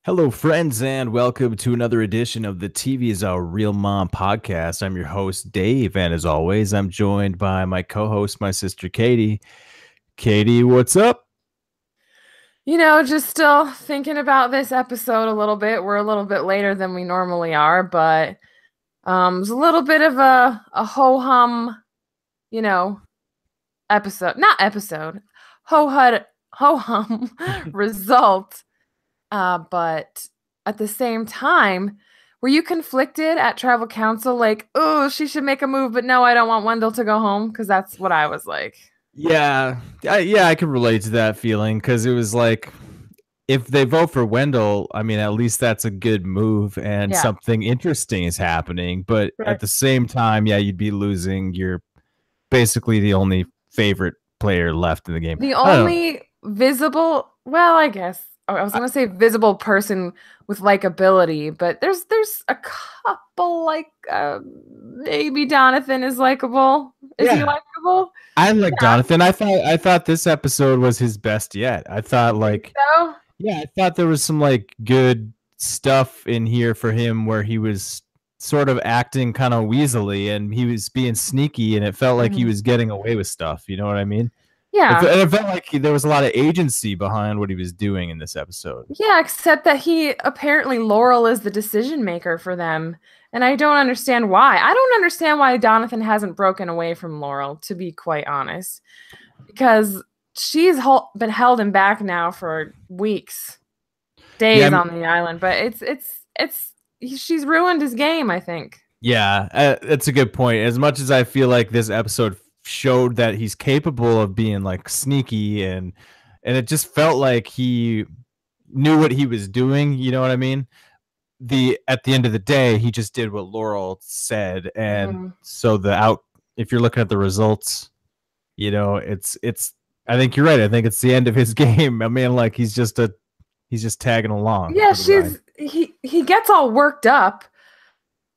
Hello, friends, and welcome to another edition of the TV is Our Real Mom podcast. I'm your host, Dave, and as always, I'm joined by my co host, my sister, Katie. Katie, what's up? Just still thinking about this episode a little bit. We're a little bit later than we normally are, but it's a little bit of a ho hum, you know, episode, not episode, ho hum result. But at the same time, were you conflicted at tribal council? Like, oh, she should make a move, but no, I don't want Wendell to go home because that's what I was like. I can relate to that feeling because it was like if they vote for Wendell, I mean, at least that's a good move and Yeah. something interesting is happening. But at Right. the same time, yeah, you'd be losing your basically the only favorite player left in the game. The I don't only visible, well, I guess I was know. gonna say visible person with likability, but there's a couple maybe Jonathan is likable. Is he Yeah, likable? I like Jonathan. I thought this episode was his best yet. I thought Think like so? yeah, I thought there was some like good stuff in here for him where he was sort of acting kind of weaselly and he was being sneaky and it felt like he Mhm. was getting away with stuff. You know what I mean? Yeah. It felt like there was a lot of agency behind what he was doing in this episode. Yeah, except that he apparently Laurel is the decision maker for them. And I don't understand why. I don't understand why Jonathan hasn't broken away from Laurel, to be quite honest. Because she's been held him back now for weeks, Yeah, days on the island. But she's ruined his game, I think. yeah, that's a good point. As much as I feel like this episode showed that he's capable of being like sneaky and it just felt like he knew what he was doing, you know what I mean? The At the end of the day, he just did what Laurel said and Mhm. so the out if you're looking at the results, it's I think you're right. I think it's the end of his game. I mean, like he's just tagging along Yeah, for the ride. he gets all worked up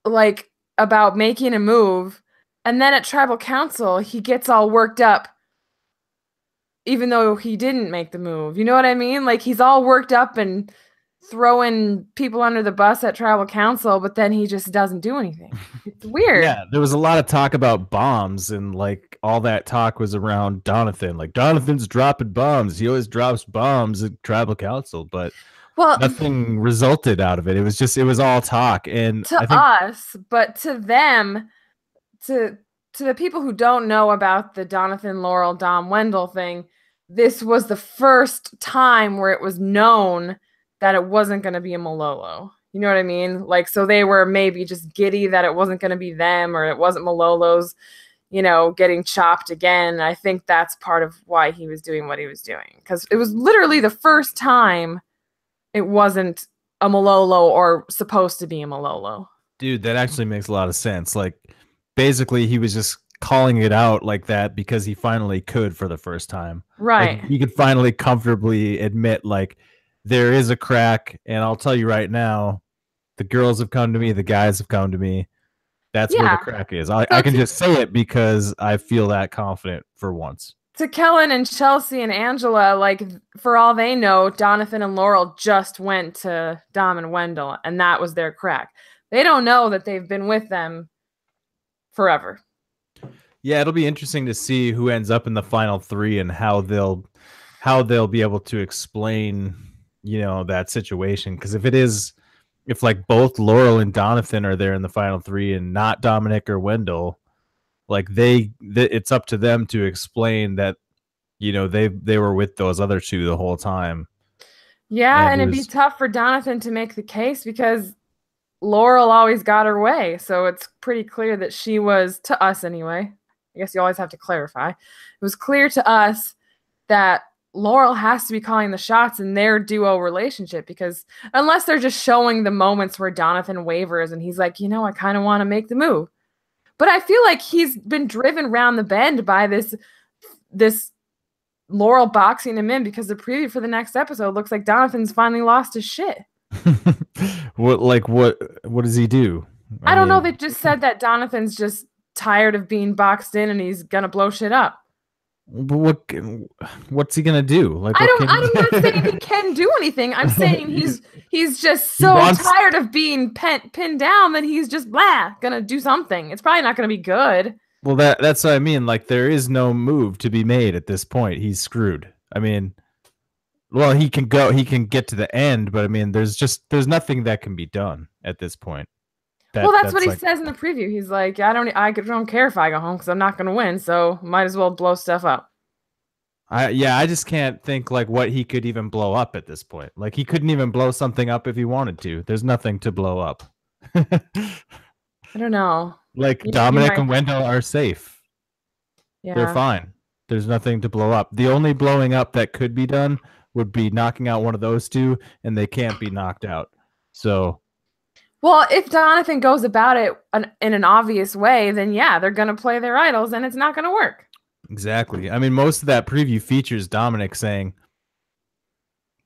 like about making a move, and then at tribal council he gets all worked up even though he didn't make the move. You know what I mean? Like he's all worked up and throwing people under the bus at tribal council, but then he just doesn't do anything. It's weird. Yeah, there was a lot of talk about bombs, and like all that talk was around Donathan. Like Donathan's dropping bombs. He always drops bombs at tribal council, but Well, nothing resulted out of it. It was all talk, and to I think us, but to them, to to the people who don't know about the Jonathan Laurel Dom Wendell thing, this was the first time where it was known that it wasn't going to be a Malolo. You know what I mean? Like, so they were maybe just giddy that it wasn't going to be them or it wasn't Malolo's, getting chopped again. I think that's part of why he was doing what he was doing because it was literally the first time it wasn't a Malolo or supposed to be a Malolo. dude, that actually makes a lot of sense. Like basically he was just calling it out like that because he finally could for the first time. Like Right. he could finally comfortably admit like there is a crack and I'll tell you right now, the girls have come to me, the guys have come to me. That's where the Yeah. crack is. So I can just say it because I feel that confident for once. to Kellen and Chelsea and Angela, like for all they know, Jonathan and Laurel just went to Dom and Wendell, and that was their crack. They don't know that they've been with them forever. Yeah, it'll be interesting to see who ends up in the final three and how they'll be able to explain, that situation. Because if like both Laurel and Donathan are there in the final three and not Dominic or Wendell, like it's up to them to explain that they were with those other two the whole time, Yeah, and and it it'd be was tough for Jonathan to make the case because Laurel always got her way. So it's pretty clear that she was, to us anyway. I guess you always have to clarify. It was clear to us that Laurel has to be calling the shots in their duo relationship because unless they're just showing the moments where Jonathan wavers and he's like, I kind of want to make the move. But I feel like he's been driven round the bend by this Laurel boxing him in because the preview for the next episode looks like Jonathan's finally lost his shit. what does he do? I I don't know. mean, They just said that Jonathan's just tired of being boxed in and he's gonna blow shit up. But what's he gonna do? Like, what can I'm not saying he he? can do anything. I'm saying he's just He so wants. tired of being pinned down that he's just gonna do something. It's probably not gonna be good. Well, that's what I mean. Like, there is no move to be made at this point. He's screwed. I mean, well, he can go. He can get to the end, but I mean, there's nothing that can be done at this point. Well, that's what That's he like, says in the preview. He's like, I don't care if I go home because I'm not gonna win, so might as well blow stuff up. I just can't think like what he could even blow up at this point. Like, he couldn't even blow something up if he wanted to. There's nothing to blow up. I don't know. Like, You Dominic might, and Wendell are safe. They're yeah. fine. There's nothing to blow up. The only blowing up that could be done would be knocking out one of those two, and they can't be knocked out. So, Well, if Jonathan goes about it in an obvious way, then yeah, they're gonna play their idols, and it's not gonna work. exactly. I mean, most of that preview features Dominic saying,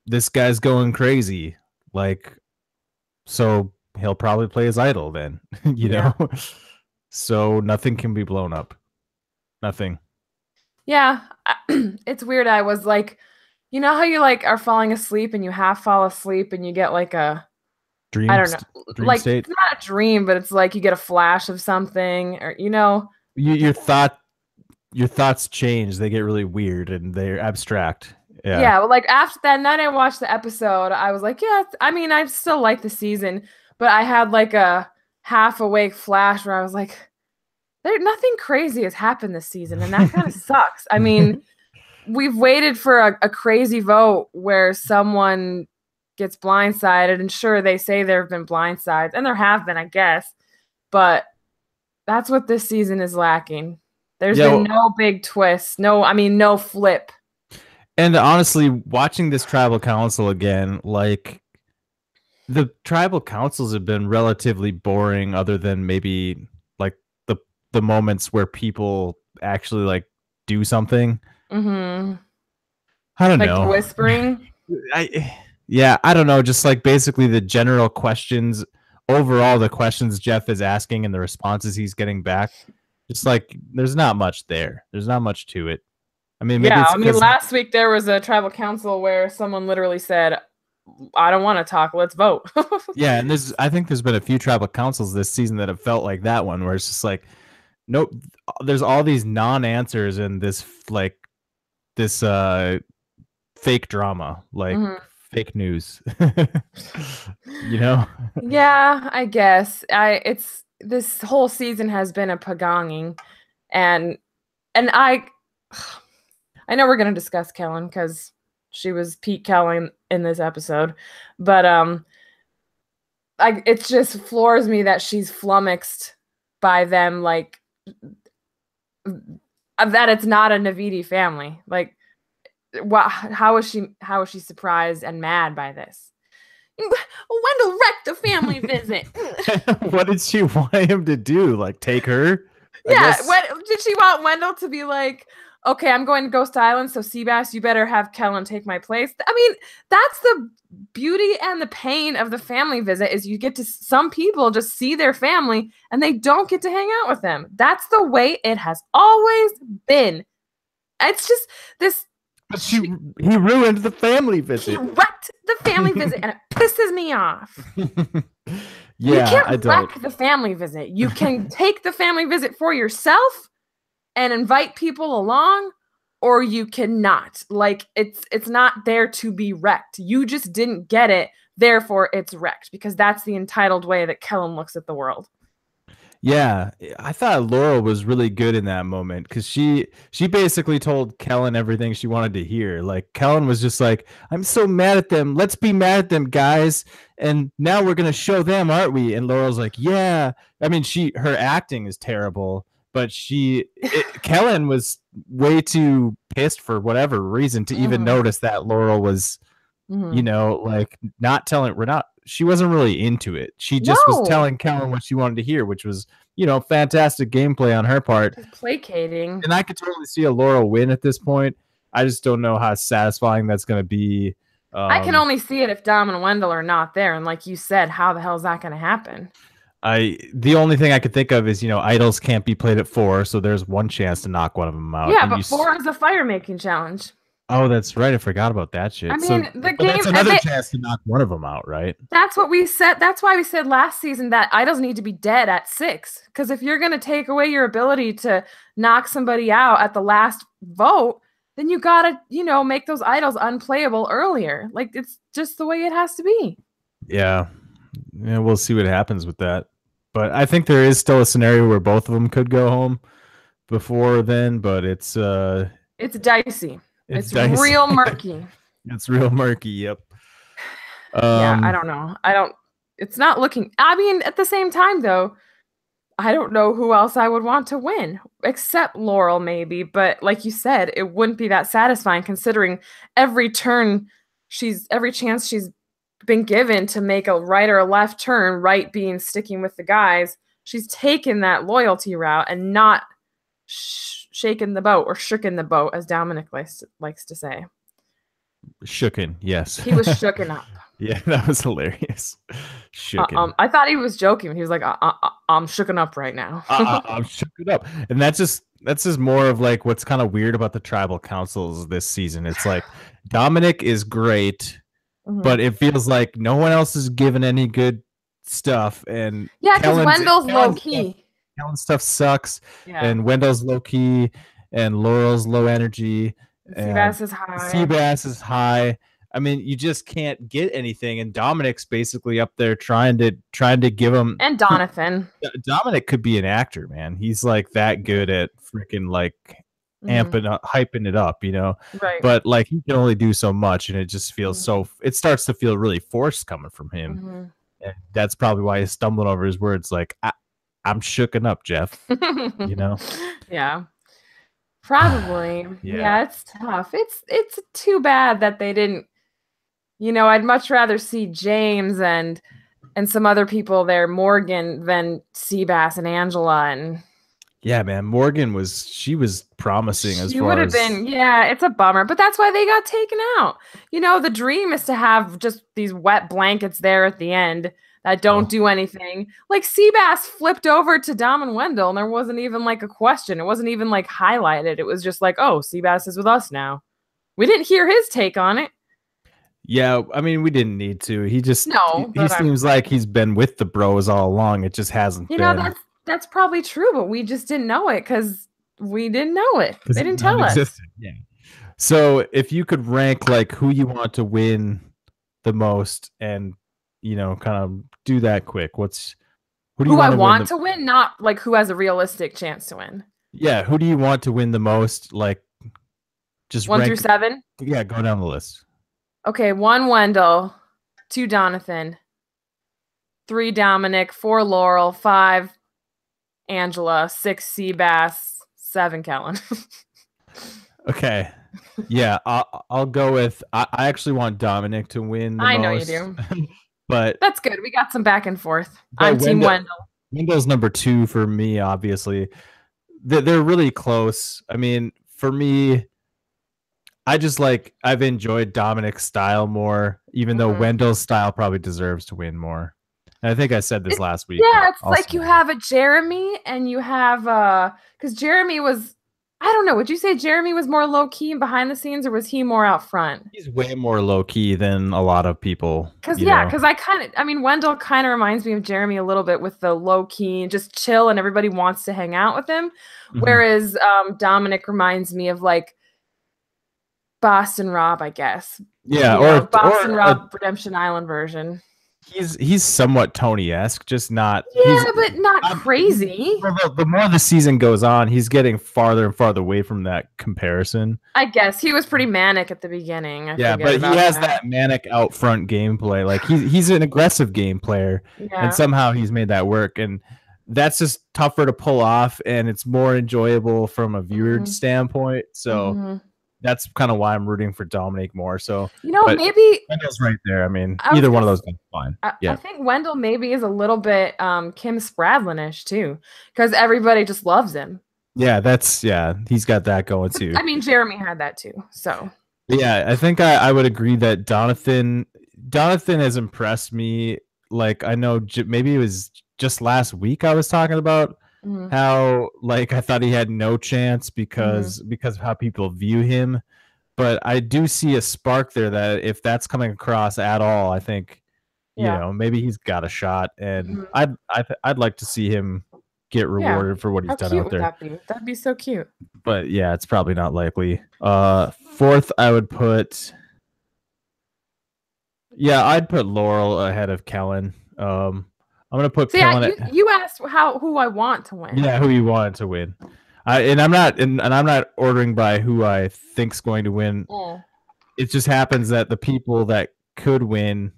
"This guy's going crazy." Like, so he'll probably play his idol then, you Yeah. know? So nothing can be blown up. Nothing. Yeah, it's weird. I was like, you know how you like are falling asleep and you half fall asleep and you get like I Dream, don't know, dream like state. it's not a dream, but it's like you get a flash of something, or you know. Your thoughts change. They get really weird and they're abstract. Yeah. Yeah, well, like after that night I watched the episode, I was like, yeah, I mean, I still like the season, but I had like a half awake flash where I was like, there nothing crazy has happened this season, and that kind of sucks. I mean, we've waited for a crazy vote where someone gets blindsided, and sure, they say there have been blindsides, and there have been, I guess, but that's what this season is lacking. There's Yeah. been no big twist, no flip. And honestly, watching this tribal council again, like, the tribal councils have been relatively boring, other than maybe like the moments where people actually like do something. Mm-hmm. I don't Like the know. whispering. I don't know. Just like basically the general questions, overall, the questions Jeff is asking and the responses he's getting back. Just like there's not much there. There's not much to it. I mean, maybe Yeah, it's I mean, because last week there was a tribal council where someone literally said, I don't want to talk, let's vote. yeah, and I think there's been a few tribal councils this season that have felt like that one, where it's just like, nope, there's all these non-answers and this fake drama, like Mhm. fake news. You know? Yeah, I guess. It's this whole season has been a pagonging, and I I know we're gonna discuss Kellen because she was Pete Kellen in this episode, but it just floors me that she's flummoxed by them, like that it's not a Navidi family. Like, how is she surprised and mad by this? Wendell wrecked the family visit. What did she want him to do? Like, take her? Yeah, when did she want Wendell to be like, okay, I'm going to Ghost Island, so Seabass, you better have Kellen take my place? I mean, that's the beauty and the pain of the family visit, is you get to, some people just see their family and they don't get to hang out with them. That's the way it has always been. It's just this. But he ruined the family visit. He wrecked the family visit, and it pisses me off. Yeah, you can't I don't. wreck the family visit. You can take the family visit for yourself and invite people along, or you cannot. Like, it's not there to be wrecked. You just didn't get it, therefore it's wrecked, because that's the entitled way that Kellen looks at the world. Yeah, I thought Laurel was really good in that moment because she basically told Kellen everything she wanted to hear. Like, Kellen was just like, "I'm so mad at them. Let's be mad at them, guys. And now we're gonna show them, aren't we?" And Laurel's like, "Yeah." I mean, her acting is terrible, but Kellen was way too pissed for whatever reason to even notice that Laurel was, like, not telling. She wasn't really into it. She just was telling Kellen what she wanted to hear, which was, fantastic gameplay on her part. She's placating. And I could totally see a Laurel win at this point. I just don't know how satisfying that's going to be. I can only see it if Dom and Wendell are not there. And like you said, how the hell is that going to happen? The only thing I could think of is, idols can't be played at 4, so there's one chance to knock one of them out. Yeah, And but 4 is a fire making challenge. oh, that's right. I forgot about that I shit. mean, So, the but game, that's another chance to knock one of them out, right? that's what we said. That's why we said last season that idols need to be dead at 6. Because if you're going to take away your ability to knock somebody out at the last vote, then you got to, make those idols unplayable earlier. Like, it's just the way it has to be. Yeah. Yeah, we'll see what happens with that. But I think there is still a scenario where both of them could go home before then, but it's dicey. It's dicey. real murky. It's real murky, yep. Yeah, I don't know. It's not looking, I mean, at the same time though, I don't know who else I would want to win except Laurel maybe, but like you said, it wouldn't be that satisfying considering every chance she's been given to make a right or a left turn, right being sticking with the guys, she's taken that loyalty route and not shaken the boat or shooken the boat, as Dominic likes to say. Shooken, yes. He was shooken up. Yeah, that was hilarious. Shooken. I thought he was joking. He was like, I'm shooken up right now. I'm shooken up. And that's just more of like what's kind of weird about the tribal councils this season. It's like Dominic is great, but it feels like no one else is given any good stuff. And yeah, because Wendell's low key. Kellen's stuff sucks, and Wendell's low key, and Laurel's low energy. Seabass is high. Seabass is high. I mean, you just can't get anything, and Dominic's basically up there trying to give him. And Donathan. Dominic could be an actor, man. He's like that good at freaking like hyping it up, Right. But like he can only do so much, and it just feels it starts to feel really forced coming from him, and that's probably why he's stumbling over his words. Like I'm shooken up, Jeff. Yeah. Probably. Yeah, it's tough. It's too bad that they didn't. I'd much rather see James and some other people there, Morgan, than Seabass and Angela. And yeah, man, Morgan was promising as far as. She would have been. Yeah, it's a bummer, but that's why they got taken out. The dream is to have just these wet blankets there at the end that don't do anything. Like Seabass flipped over to Dom and Wendell, and there wasn't even like a question. It wasn't even like highlighted. It was just like, oh, Seabass is with us now. We didn't hear his take on it. Yeah, I mean, we didn't need to. He just he seems like he's been with the bros all along. It just hasn't been. That's probably true, but we just didn't know it because we didn't know it. They didn't tell us. Yeah. So if you could rank like who you want to win the most and kind of do that quick. Who do you I want to win, not like who has a realistic chance to win. Yeah, who do you want to win the most? Like, just 1 through 7. Yeah, go down the list. Okay, 1 Wendell, 2 Donathan, 3 Dominic, 4 Laurel, 5 Angela, 6 Seabass, 7 Kellen. Okay. Yeah, I'll go with. I actually want Dominic to win. I know you do. But that's good. We got some back and forth. I'm Team Wendell. Wendell's number 2 for me, obviously. They're really close. I mean, for me, I've enjoyed Dominic's style more, even though Wendell's style probably deserves to win more. And I think I said this last week. Yeah, it's like you have a Jeremy and you have because Jeremy was, I don't know, would you say Jeremy was more low-key and behind the scenes, or was he more out front? He's way more low-key than a lot of people. Because Wendell kind of reminds me of Jeremy a little bit with the low-key, just chill, and everybody wants to hang out with him. Whereas Dominic reminds me of like Boston Rob, I guess. Yeah, or Boston Rob Redemption Island version. He's somewhat Tony-esque, just not. Yeah, but not crazy. The more the season goes on, he's getting farther and farther away from that comparison. I guess he was pretty manic at the beginning. But he has that manic out front gameplay. Like he's an aggressive game player, and somehow he's made that work. And that's just tougher to pull off, and it's more enjoyable from a viewer standpoint. So. That's kind of why I'm rooting for Dominic more. So maybe Wendell's right there. I mean, either one of those is fine. I think Wendell maybe is a little bit Kim Spradlin-ish too, because everybody just loves him. Yeah, he's got that going too. I mean, Jeremy had that too. So yeah, I think I would agree that Donathan has impressed me. Like I know maybe it was just last week I was talking about Mhm. how like I thought he had no chance Mhm. because of how people view him. But I do see a spark there that if that's coming across at all, I think Yeah. maybe he's got a shot, and Mhm. I'd like to see him get Yeah. rewarded for what he's How done cute out would there. that be? That'd be so cute. But yeah, it's probably not likely. Fourth, I would put I'd put Laurel ahead of Kellen. I'm gonna put So yeah, Kellen at you asked who I want to win. who you wanted to win. I'm not ordering by who I think's going to win. Mm. It just happens that the people that could win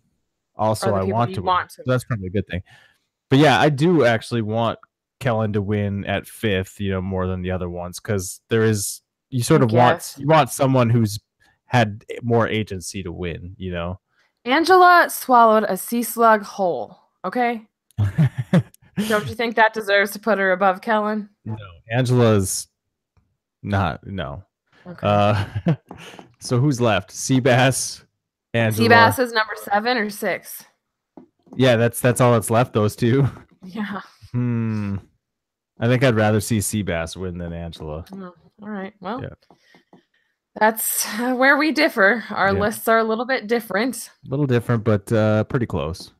Or also the I people want you to win. want to So that's win. probably a good thing. But yeah, I do actually want Kellen to win at fifth, more than the other ones, because there is you I sort of want guess. you want someone who's had more agency to win. Angela swallowed a sea slug whole. Okay? Don't you think that deserves to put her above Kellen? No, Angela's not. No. Okay. Uh, so who's left? Seabass, Angela. Seabass is number 7 or 6. Yeah, that's all that's left. Those two. Yeah. Hmm. I think I'd rather see Seabass win than Angela. Oh, all right. Well, Yeah. that's where we differ. Our Yeah. lists are a little bit different. A little different, but pretty close.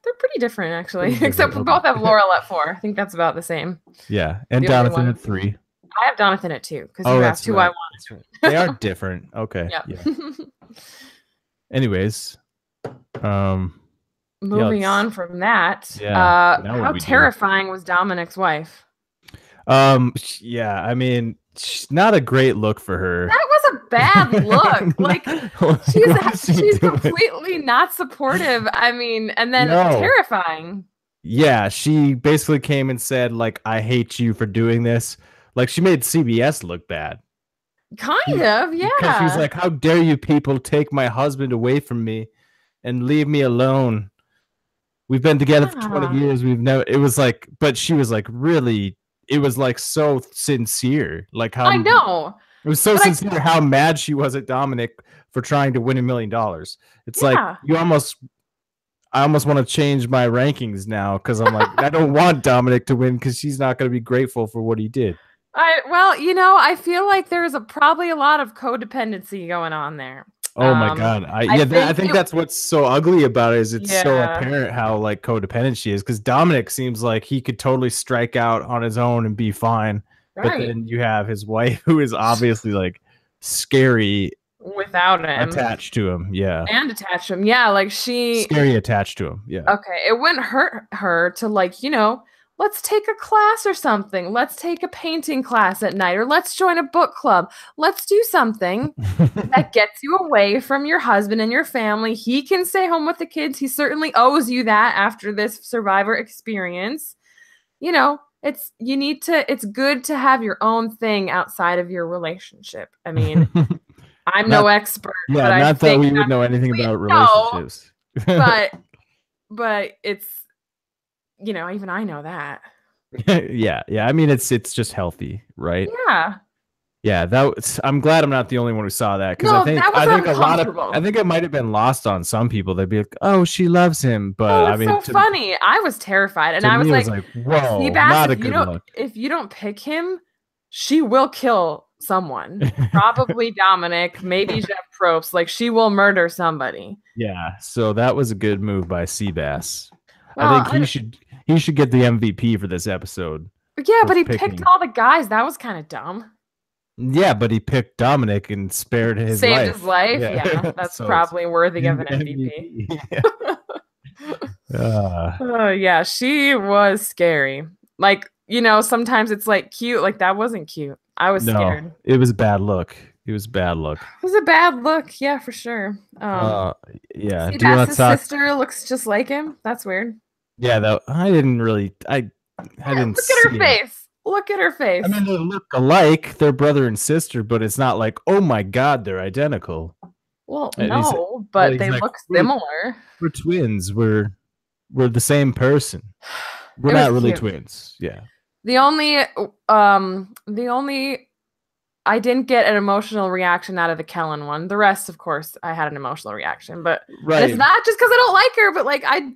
They're pretty different, actually. Pretty different. Except we both have Laurel at 4. I think that's about the same. Yeah, and The only Jonathan one. at 3. I have Jonathan at 2 because Oh, you that's asked who I right. want. That's right. They are different. Okay. Yeah. Yeah. Anyways, um, Moving on from that, yeah. Now what how do we do? terrifying was Dominic's wife? Yeah. I mean, not a great look for her. That was a bad look. Like What is she she's doing? completely not supportive. I mean, and then No. terrifying. Yeah, she basically came and said, like, I hate you for doing this. Like, she made CBS look bad. Kind of, yeah. Because she's like, how dare you people take my husband away from me and leave me alone? We've been together for 20 years. We've never, it was like, but she was like, really, it was like so sincere. Like, how I know. it was so But sincere how mad she was at Dominic for trying to win $1 million. It's like, I almost want to change my rankings now because I'm like, I don't want Dominic to win because she's not going to be grateful for what he did. I feel like there's probably a lot of codependency going on there. Oh my god! I think that's what's so ugly about it is it's so apparent how like codependent she is. Because Dominic seems like he could totally strike out on his own and be fine, but then you have his wife who is obviously like scary without him, attached to him, and attached to him, like scary attached to him, Okay, it wouldn't hurt her to let's take a class or something. Let's take a painting class at night, or let's join a book club. Let's do something that gets you away from your husband and your family. He can stay home with the kids. He certainly owes you that after this Survivor experience. It's good to have your own thing outside of your relationship. I mean, I'm no expert. Yeah, but not that we would know anything about relationships. But it's even I know that. yeah. I mean, it's just healthy, right? Yeah. I'm glad I'm not the only one who saw that because I think I think it might have been lost on some people. They'd be like, "Oh, she loves him," but I mean, so funny. I was terrified, and I was like, "Whoa, not a good look." If you don't pick him, she will kill someone. Probably Dominic, maybe Jeff Probst. Like she will murder somebody. Yeah. So that was a good move by Seabass. I think he should get the MVP for this episode. Yeah, but he picked all the guys. That was kind of dumb. Yeah, but he picked Dominic and saved his life. Yeah, that's so probably worthy of an MVP. Yeah, she was scary. Like, sometimes it's like cute. Like that wasn't cute. I was scared. It was a bad look. It was a bad look. Yeah, for sure. Yeah. Seabass's sister looks just like him. That's weird. Yeah, though I didn't really. I didn't. Look at her face. Look at her face. I mean, they look alike. They're brother and sister, but it's not like, oh my god, they're identical. Well, no, but they look similar. We're twins. We're the same person. We're not really twins. Yeah. The only I didn't get an emotional reaction out of the Kellen one. The rest, of course, I had an emotional reaction, and it's Right. not just because I don't like her, but like I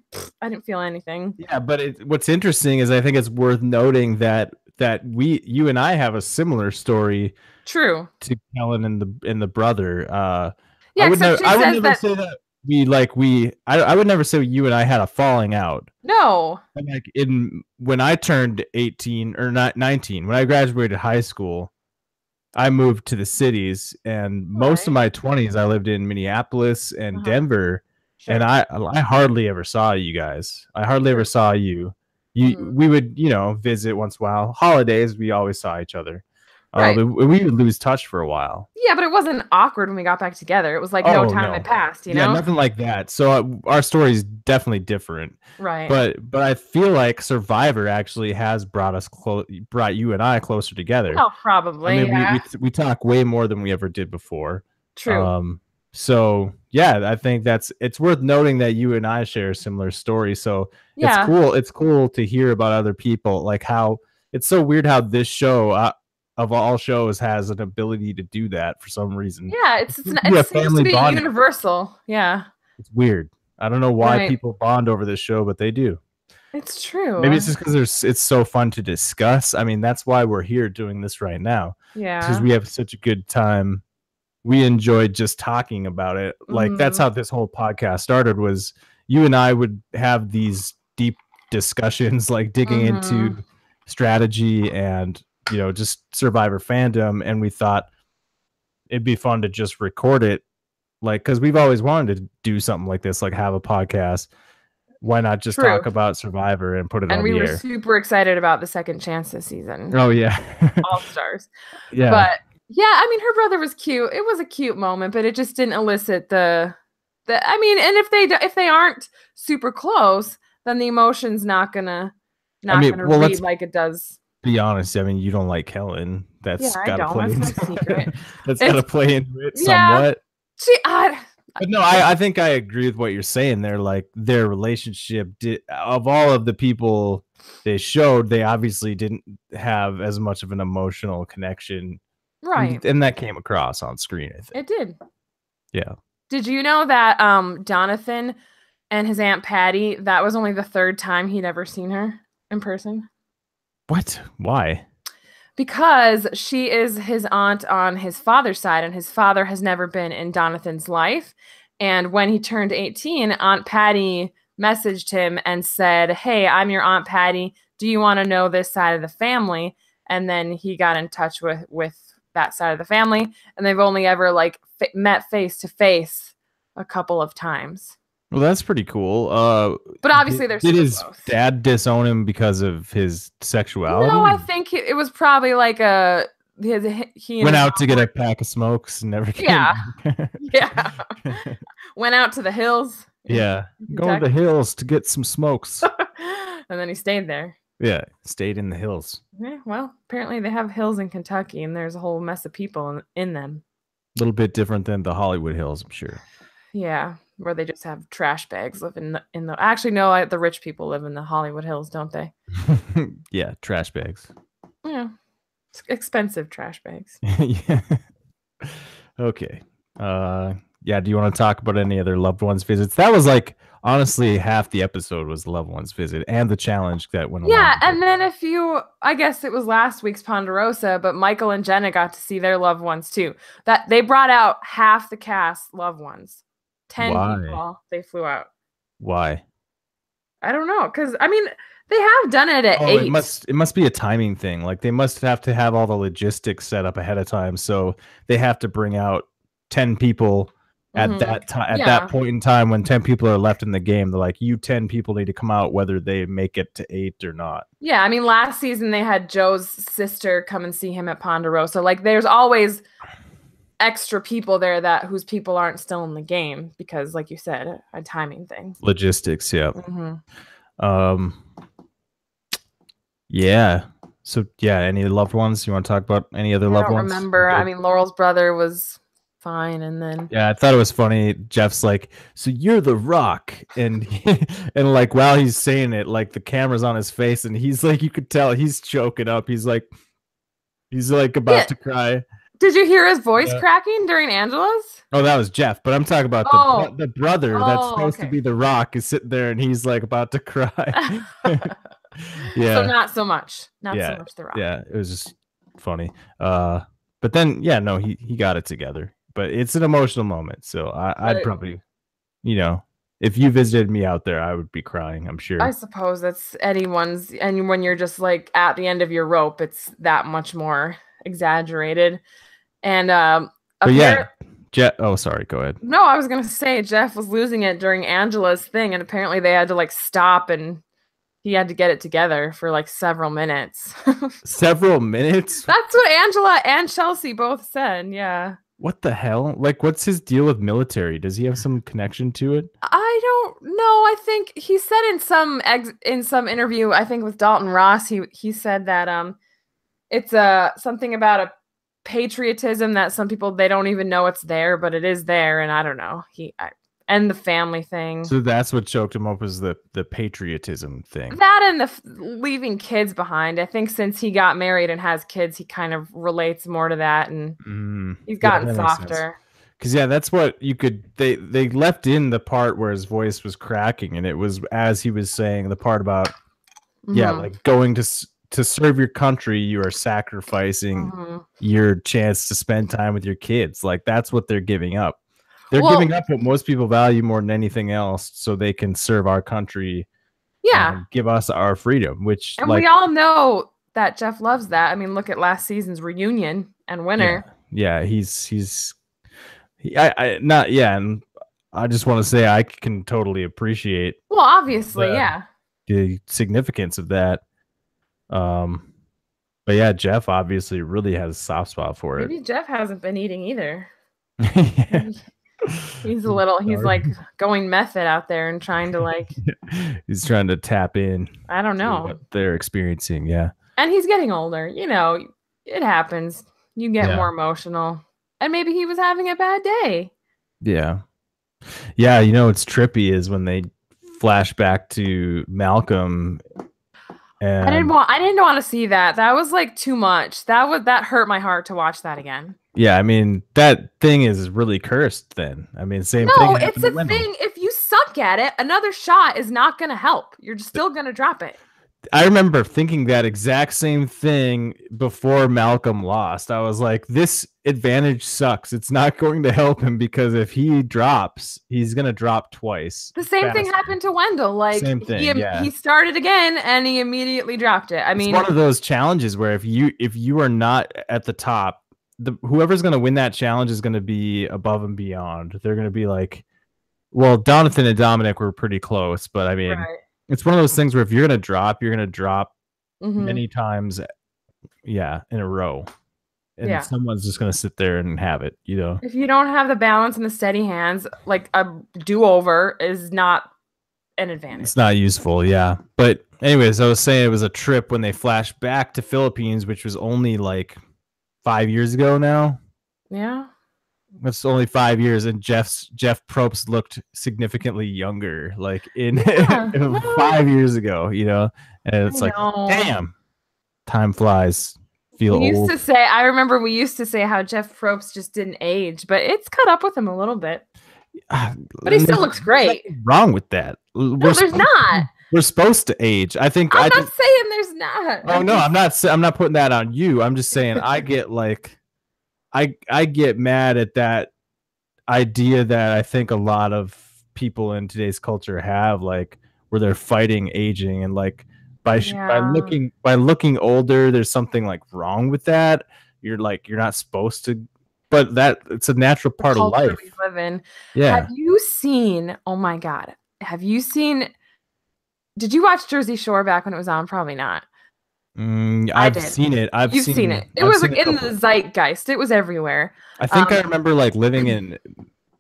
didn't feel anything. Yeah, but what's interesting is I think it's worth noting that you and I have a similar story True. to Kellen and the brother. Yeah, except she I would says never that say that I would never say you and I had a falling out. no. And like in when I turned 18 or not 19, when I graduated high school, I moved to the cities, and most of Right. my 20s I lived in Minneapolis and Uh-huh. Denver, and Sure. I hardly ever saw you guys. I hardly ever True. saw you. Hmm. We would, visit once in a while. Holidays, we always saw each other. Right. But we would lose touch for a while. Yeah, but it wasn't awkward when we got back together. It was like no Oh time had no. passed, you Yeah, know? nothing like that. So our story is definitely different. Right. But I feel like Survivor actually has brought you and I closer together. Well, I probably, mean, yeah. we talk way more than we ever did before. True. So yeah, I think it's worth noting that you and I share a similar story. So it's Yeah. cool. It's cool to hear about other people, like how it's so weird how this show, of all shows, has an ability to do that for some reason. Yeah, It it's seems to be it a seems to family be bonding. universal. Yeah. It's weird. I don't know why Right. people bond over this show, but they do. It's Maybe true. it's just because it's so fun to discuss. I mean, that's why we're here doing this right now, because Yeah. we have such a good time. We enjoyed just talking about it. Like that's Mhm. how this whole podcast started. Was you and I would have these deep discussions, like digging Mhm. into strategy and just Survivor fandom, and we thought it'd be fun to just record it, like because we've always wanted to do something like this, like have a podcast. Why not just True. talk about Survivor and put it And on we the were air? super excited about the second chance this season. Oh yeah. All stars. Yeah. But yeah, I mean her brother was cute. It was a cute moment, but it just didn't elicit the I mean, and if they aren't super close, then the emotion's I not mean, gonna well, read let's like it does. be honest. I mean, you don't like Helen. Yeah, That's I got to don't. play That's no into secret. that's got It's to play into it yeah. somewhat. She I But no, I think I agree with what you're saying there. Like their relationship of all of the people they showed, they obviously didn't have as much of an emotional connection, right. and that came across on screen, I think. It did. Yeah. Did you know that Jonathan and his Aunt Patty, that was only the third time he'd ever seen her in person? What? Why? Because she is his aunt on his father's side, and his father has never been in Jonathan's life. And when he turned 18, Aunt Patty messaged him and said, "Hey, I'm your Aunt Patty. Do you want to know this side of the family?" And then he got in touch with that side of the family, and they've only ever like met face to face a couple of times. Well, that's pretty cool. But obviously, they're Did super his close. dad disown him because of his No, sexuality? I think it was probably like he and Went his out to get a pack of smokes and never came yeah, back. yeah. Went out to the hills Yeah, in going to the Kentucky, hills to get some smokes. and then he stayed there. Yeah, stayed in the hills. Yeah, well, apparently they have hills in Kentucky, and there's a whole mess of people in them. A little bit different than the Hollywood Hills, I'm sure. Yeah, where they just have trash bags living in the. Actually, no, the rich people live in the Hollywood Hills, don't they? Yeah, trash bags. Yeah, expensive trash bags. Yeah. Okay. Yeah, do you want to talk about any other loved ones visits? That was like honestly half the episode was the loved ones visit and the challenge that went along. Yeah, and then I guess it was last week's Ponderosa, but Michael and Jenna got to see their loved ones too. That they brought out half the cast loved ones. 10 Why? people they flew out. Why? I don't know, because I mean they have done it at 8. It must be a timing thing. Like they must have to have all the logistics set up ahead of time. So they have to bring out 10 people at that time, at that point in time when 10 people are left in the game. They're like, you 10 people need to come out whether they make it to 8 or not. Yeah, I mean last season they had Joe's sister come and see him at Ponderosa. Like there's always extra people there whose people aren't still in the game because, like you said, a timing thing. Logistics, yeah. Mm-hmm. Yeah. So yeah, any loved ones? You want to talk about any other loved ones? I don't remember. I mean, Laurel's brother was fine, and then yeah, I thought it was funny. Jeff's like, "So you're the Rock," and and like while he's saying it, like the camera's on his face, and he's like, you could tell he's choking up. He's like about to cry. Did you hear his voice Yeah. cracking during Angela's? Oh, that was Jeff, but I'm talking about Oh, the brother that's oh, supposed to okay. be the Rock is sitting there and he's like about to cry. So Yeah, not so much. Not so yeah, much The Rock. yeah. It was just funny. But then yeah, no, he got it together. But it's an emotional moment, so I'd But probably, you know, if you visited me out there, I would be crying. I'm I sure. suppose that's anyone's, and when you're just like at the end of your rope, it's that much more exaggerated. And But yeah, apparently, Jeff. Oh, sorry. Go ahead. no, I was gonna say Jeff was losing it during Angela's thing, and apparently they had to like stop and he had to get it together for like several minutes. Several minutes. That's what Angela and Chelsea both said. Yeah. What the hell? Like, what's his deal with military? Does he have some connection to it? I don't know. I think he said in some interview, I think with Dalton Ross, he said that it's something about a patriotism that some people they don't even know it's there, but it is there, and I don't know. And the family thing. So that's what choked him up was the patriotism thing. That and the leaving kids behind. I think since he got married and has kids, he kind of relates more to that, and he's Yeah, gotten that makes sense. softer. Because yeah, that's what you could. They left in the part where his voice was cracking, and it was as he was saying the part about yeah, like going to serve your country, you are sacrificing your chance to spend time with your kids. Like that's what they're giving up. They're giving up what most people value more than anything else, so they can serve our country. Yeah, and give us our freedom. Which and like we all know that Jeff loves that. I mean, look at last season's reunion and winner. yeah, I not yeah, and I just want to say I can totally appreciate Well, obviously, yeah. the significance of that. But yeah, Jeff obviously really has a soft spot for it. Maybe Jeff hasn't been eating either. Yeah. He's like going method out there and trying to like he's trying to tap in. I don't know what they're experiencing. Yeah. And he's getting older. You know, it happens. You get more emotional. And maybe he was having a bad day. Yeah. Yeah, you know what's trippy is when they flash back to Malcolm. And I didn't want to see that. That was like too much. That hurt my heart to watch that again. Yeah, I mean that thing is really cursed. Then I mean, same thing. No, it's a thing. If you suck at it, another shot is not going to help. You're just still going to drop it. I remember thinking that exact same thing before Malcolm lost. I was like, this advantage sucks. It's not going to help him because if he drops, he's going to drop twice. The same thing happened to Wendell. Like same thing, he started again and he immediately dropped it. I mean, it's one of those challenges where if you are not at the top, whoever's going to win that challenge is going to be above and beyond. They're going to be like, well, Jonathan and Dominic were pretty close, but I mean, it's one of those things where if you're going to drop many times, in a row. And someone's just going to sit there and have it, you know. If you don't have the balance and the steady hands, like a do-over is not an advantage. It's not useful, yeah. But anyways, I was saying it was a trip when they flashed back to Philippines, which was only like 5 years ago now. Yeah. It's only 5 years, and Jeff Probst looked significantly younger, like in 5 years ago, you know. And it's damn, time flies. I remember we used to say how Jeff Probst just didn't age, but it's caught up with him a little bit. But he still looks great. Wrong with that? No, there's not. We're supposed to age. I think I'm not saying there's not. Oh no, I'm not putting that on you. I'm just saying I get like I get mad at that idea that I think a lot of people in today's culture have, like where they're fighting aging and like by looking older, there's something like wrong with that. You're not supposed to, but that it's a natural part of life we live in. Yeah. Have you seen? Oh my God. Have you seen? Did you watch Jersey Shore back when it was on? Probably not. I've seen it. You've seen it. It was like in the zeitgeist. It was everywhere. I think I remember like living in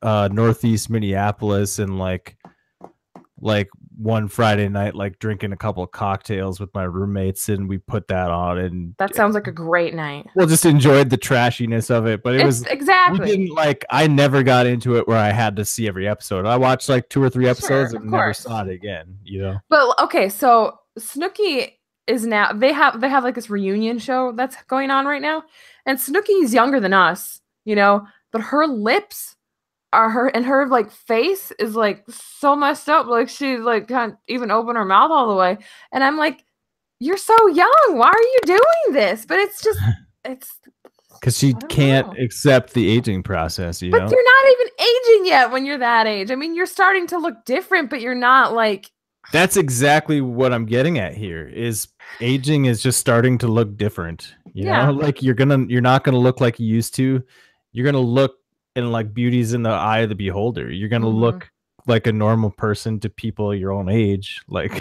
Northeast Minneapolis and like one Friday night, like drinking a couple of cocktails with my roommates, and we put that on, and that sounds like a great night. Well, just enjoyed the trashiness of it, but I never got into it where I had to see every episode. I watched like 2 or 3 episodes and never saw it again, you know. But okay, so Snooki is now they have like this reunion show that's going on right now, and Snooki's younger than us, but her lips are her like face is like so messed up, like she like can't even open her mouth all the way, and I'm like, you're so young, why are you doing this? But it's because she can't accept the aging process, but you're not even aging yet when you're that age. I mean, you're starting to look different, but you're not like. That's exactly what I'm getting at here. Is aging is just starting to look different. You know, like you're not gonna look like you used to. You're gonna look, and like beauty's in the eye of the beholder. You're gonna look like a normal person to people your own age. Like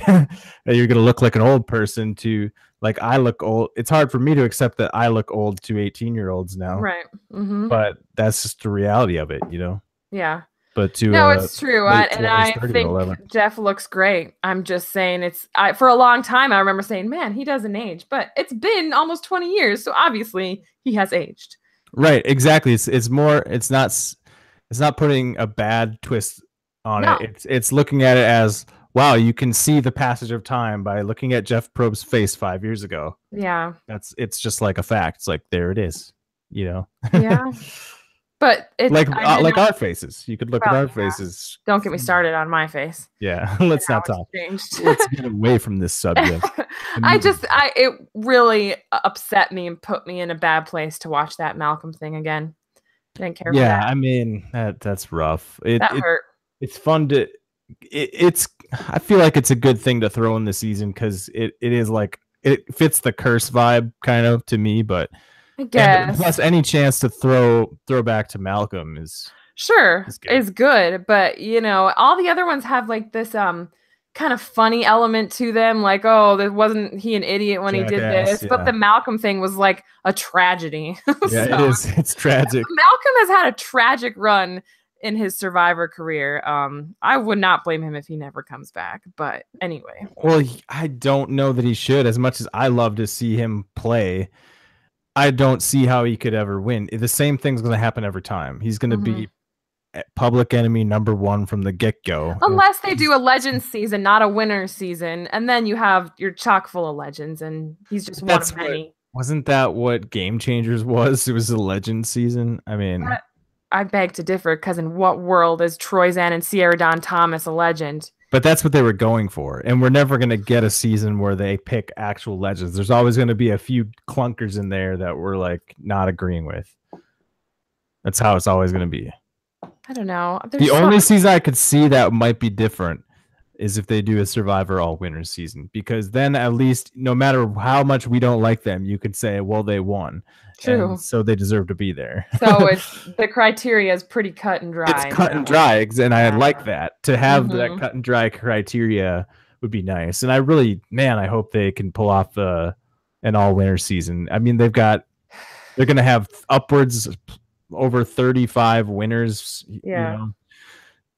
you're gonna look like an old person to like I look old. It's hard for me to accept that I look old to 18-year-olds now. Right. But that's just the reality of it, Yeah. But to no, it's true. And I think 11. Jeff looks great. I'm just saying for a long time I remember saying, man, he doesn't age, but it's been almost 20 years, so obviously he has aged. Right, exactly. It's not putting a bad twist on it. It's looking at it as, wow, you can see the passage of time by looking at Jeff Probst's face 5 years ago. Yeah. It's just like a fact. It's like, there it is, Yeah. But it's like our faces. You could look at our faces. Don't get me started on my face. Yeah, let's not talk. Let's get away from this subject. It really upset me and put me in a bad place to watch that Malcolm thing again. I didn't care. Yeah, I mean that's rough. That hurt. It's fun to. I feel like it's a good thing to throw in the season because it is like it fits the curse vibe kind of to me, but. I guess. Plus, any chance to throw back to Malcolm is good. But all the other ones have like this kind of funny element to them, like, oh, wasn't he an idiot when he did this? Yeah. But the Malcolm thing was like a tragedy. Yeah, it is. It's tragic. Malcolm has had a tragic run in his Survivor career. I would not blame him if he never comes back. But anyway. Well, I don't know that he should. As much as I love to see him play, I don't see how he could ever win. The same thing's going to happen every time. He's going to be public enemy number one from the get-go. Unless they do a Legends season, not a Winners season, and then you have your chock full of Legends, and he's just one of many. Wasn't that what Game Changers was? It was a Legends season. I mean, I beg to differ, because in what world is Troyzan and Sierra Dawn Thomas a legend? But that's what they were going for. And we're never going to get a season where they pick actual legends. There's always going to be a few clunkers in there that we're like not agreeing with. That's how it's always going to be. I don't know. The only season I could see that might be different is if they do a Survivor All Winners season, because then at least no matter how much we don't like them, you could say, well, they won. True. And so they deserve to be there. So the criteria is pretty cut and dry. It's cut and dry, and I like that. To have that cut and dry criteria would be nice. And I hope they can pull off an all winner season. I mean, they're going to have upwards over 35 winners. Yeah.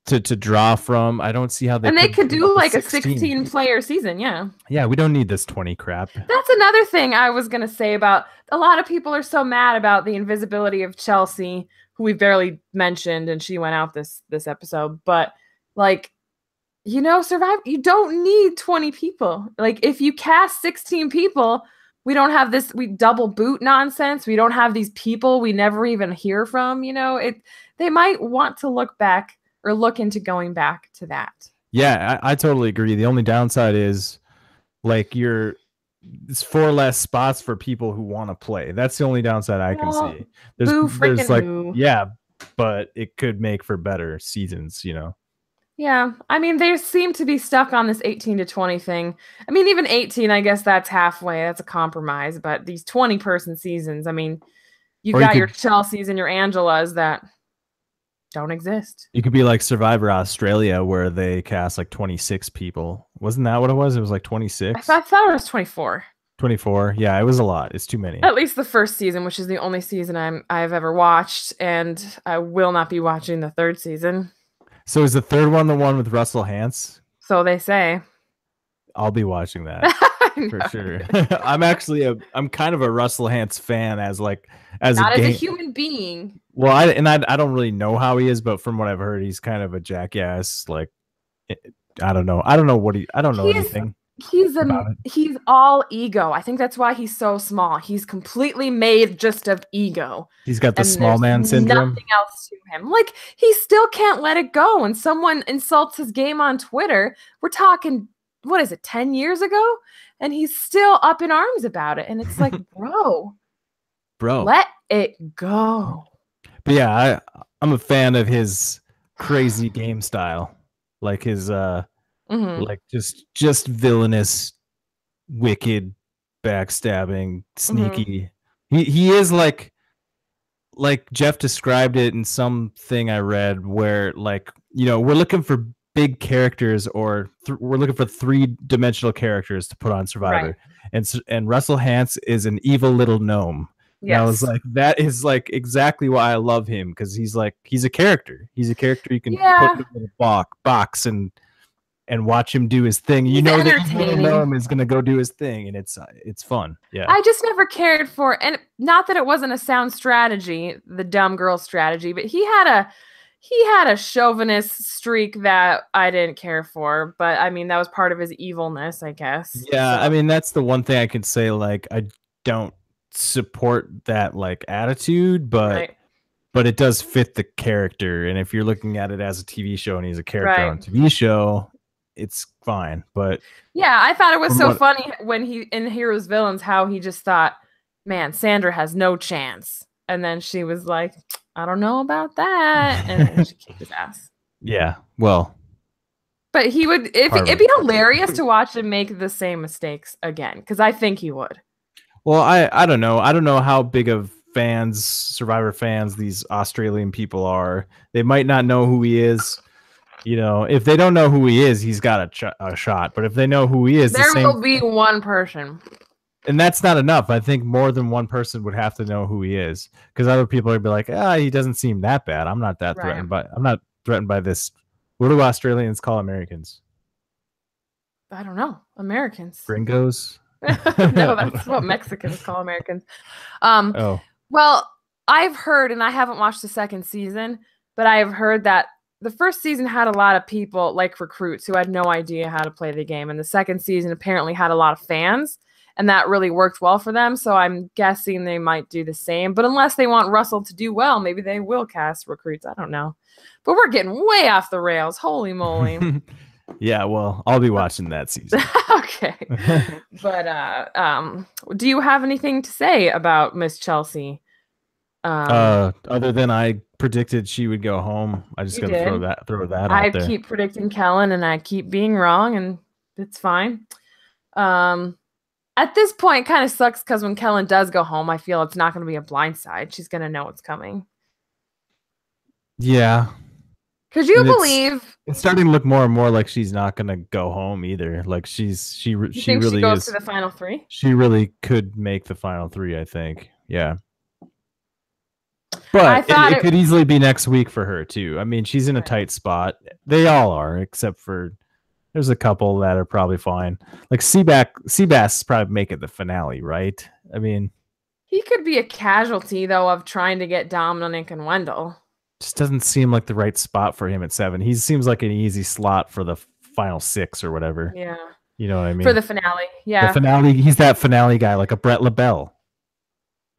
To draw from. I don't see how they could do like a 16 player season. Yeah, we don't need this 20 crap. That's another thing I was gonna say about a lot of people are so mad about the invisibility of Chelsea, who we barely mentioned, and she went out this episode. But like, Survivor, you don't need 20 people. Like, if you cast 16 people, we don't have this double boot nonsense. We don't have these people we never even hear from. They might want to look back or look into going back to that. Yeah, I totally agree. The only downside is like it's 4 less spots for people who want to play. That's the only downside I can see. There's like yeah, but it could make for better seasons, Yeah, I mean, they seem to be stuck on this 18 to 20 thing. I mean, even 18, I guess that's halfway. That's a compromise. But these 20-person seasons, I mean, you've got your Chelseas and your Angelas that don't exist. You could be like Survivor Australia, where they cast like 26 people. Wasn't that what it was? It was like 26. I thought it was 24. 24. Yeah, it was a lot. It's too many. At least the first season, which is the only season I've ever watched, and I will not be watching the third season. So is the third one the one with Russell Hantz? So they say. I'll be watching that for sure. I'm kind of a Russell Hantz fan as a human being. Well, I don't really know how he is, but from what I've heard, he's kind of a jackass. Like, I don't know anything. about it. he's all ego. I think that's why he's so small. He's completely made just of ego. He's got the And small there's man syndrome. nothing else to him. Like he still can't let it go. When someone insults his game on Twitter, we're talking, what is it, 10 years ago? And he's still up in arms about it. And it's like, Bro. let it go. But yeah, I'm a fan of his crazy game style. Like his like just villainous, wicked, backstabbing, sneaky. He is like Jeff described it in something I read where, like, you know, we're looking for big characters, or we're looking for three-dimensional characters to put on Survivor. Right. And Russell Hantz is an evil little gnome. Yes. And I was like, that is like exactly why I love him, because he's a character. He's a character you can put in a box and watch him do his thing. You know that little gnome is gonna go do his thing, and it's fun. Yeah. I just never cared for, and not that it wasn't a sound strategy, the dumb girl strategy, but he had a chauvinist streak that I didn't care for. But I mean, that was part of his evilness, I guess. Yeah, so. I mean, that's the one thing I can say. Like, I don't support that like attitude, but it does fit the character. And if you're looking at it as a TV show and he's a character on a TV show, it's fine. But yeah, I thought it was so funny when he in Heroes Villains how he just thought, man, Sandra has no chance, and then she was like, I don't know about that, and then she kicked his ass. Yeah, well, but it'd be hilarious to watch him make the same mistakes again, because I think he would. Well, I don't know how big of Survivor fans these Australian people are. They might not know who he is. You know, if they don't know who he is, he's got a shot. But if they know who he is, there will be one person. And that's not enough. I think more than one person would have to know who he is, because other people would be like, he doesn't seem that bad. I'm not that threatened, but I'm not threatened by this. What do Australians call Americans? I don't know. Americans. Gringos? No, that's what Mexicans call Americans. Well, I've heard, and I haven't watched the second season, but I have heard that the first season had a lot of people, like recruits, who had no idea how to play the game. And the second season apparently had a lot of fans, and that really worked well for them. So I'm guessing they might do the same. But unless they want Russell to do well, maybe they will cast recruits. I don't know. But we're getting way off the rails. Holy moly. Yeah, well, I'll be watching that season. Okay. But do you have anything to say about Miss Chelsea? Other than I predicted she would go home. I just gotta throw that out there. I keep predicting Kellen, and I keep being wrong, and it's fine. At this point, it kind of sucks because when Kellen does go home, I feel it's not going to be a blindside. She's going to know what's coming. Yeah. Could you believe it's starting to look more and more like she's not going to go home either? Like she really she goes to the final three? She really could make the final three, I think. Yeah. But it could easily be next week for her too. I mean, she's in a tight spot. They all are, except for there's a couple that are probably fine. Like Seabass probably make it the finale, right? I mean, he could be a casualty though of trying to get Dominic and Wendell. Just doesn't seem like the right spot for him at 7. He seems like an easy slot for the final 6 or whatever. Yeah. You know what I mean? For the finale. Yeah. The finale, he's that finale guy, like a Brett LaBelle.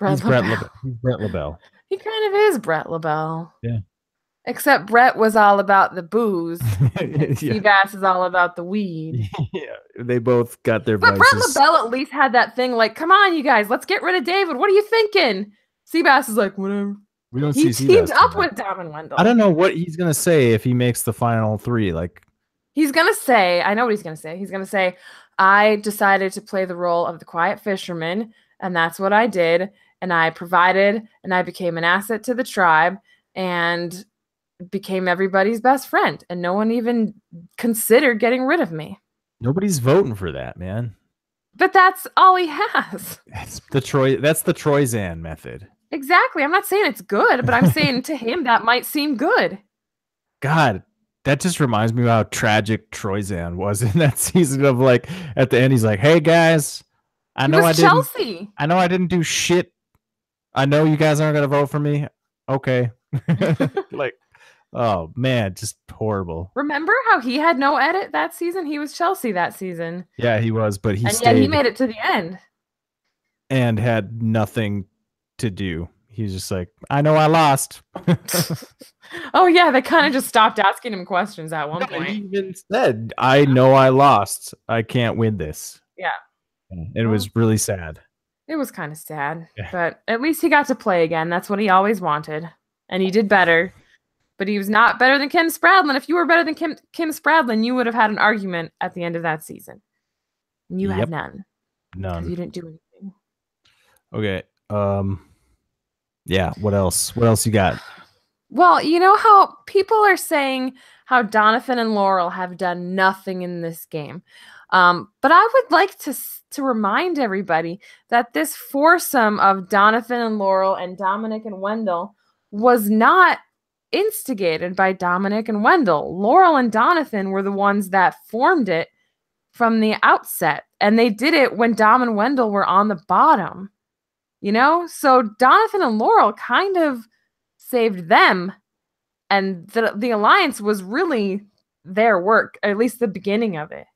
He's Brett LaBelle. He kind of is Brett LaBelle. Yeah. Except Brett was all about the booze. Seabass is all about the weed. Yeah. They both got their But vices. Brett LaBelle at least had that thing like, come on, you guys, let's get rid of David. What are you thinking? Seabass is like, whatever. We don't he see teamed up with Dom and Wendell. I don't know what he's gonna say if he makes the final 3. Like, he's gonna say, I know what he's gonna say. He's gonna say, I decided to play the role of the quiet fisherman, and that's what I did. And I provided, and I became an asset to the tribe, and became everybody's best friend. And no one even considered getting rid of me. Nobody's voting for that, man. But that's all he has. That's the Troyzan method. Exactly. I'm not saying it's good, but I'm saying to him that might seem good. God, that just reminds me of how tragic Troyzan was in that season of, like, at the end, he's like, hey guys, I know I didn't do shit. I know you guys aren't gonna vote for me. Okay. Like, Oh man, just horrible. Remember how he had no edit that season? He was Chelsea that season. Yeah, he was, but he And yet he stayed made it to the end. and had nothing to do. He was just like, I know I lost. Oh yeah, they kind of just stopped asking him questions at one No, he point. even said, I know I lost. I can't win this. Yeah. And it Well, was really sad. it was kind of sad, Yeah. but at least he got to play again. That's what he always wanted. And he did better. But he was not better than Kim Spradlin. If you were better than Kim Spradlin, you would have had an argument at the end of that season. And you had Yep. none because None. you didn't do anything. Okay. Yeah, what else? What else you got? Well, you know how people are saying how Donovan and Laurel have done nothing in this game. But I would like to remind everybody that this foursome of Donovan and Laurel and Dominic and Wendell was not instigated by Dominic and Wendell. Laurel and Donovan were the ones that formed it from the outset, and they did it when Dom and Wendell were on the bottom. You know, so Donovan and Laurel kind of saved them, and the alliance was really their work, at least the beginning of it.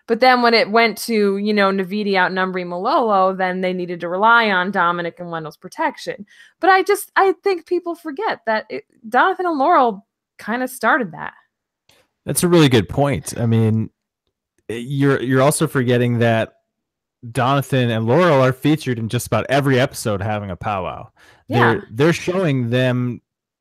But then when it went to, you know, Navidi outnumbering Malolo, then they needed to rely on Dominic and Wendell's protection. But I think people forget that Donovan and Laurel kind of started that. That's a really good point. I mean, you're also forgetting that Donathan and Laurel are featured in just about every episode having a powwow. Yeah. They're showing them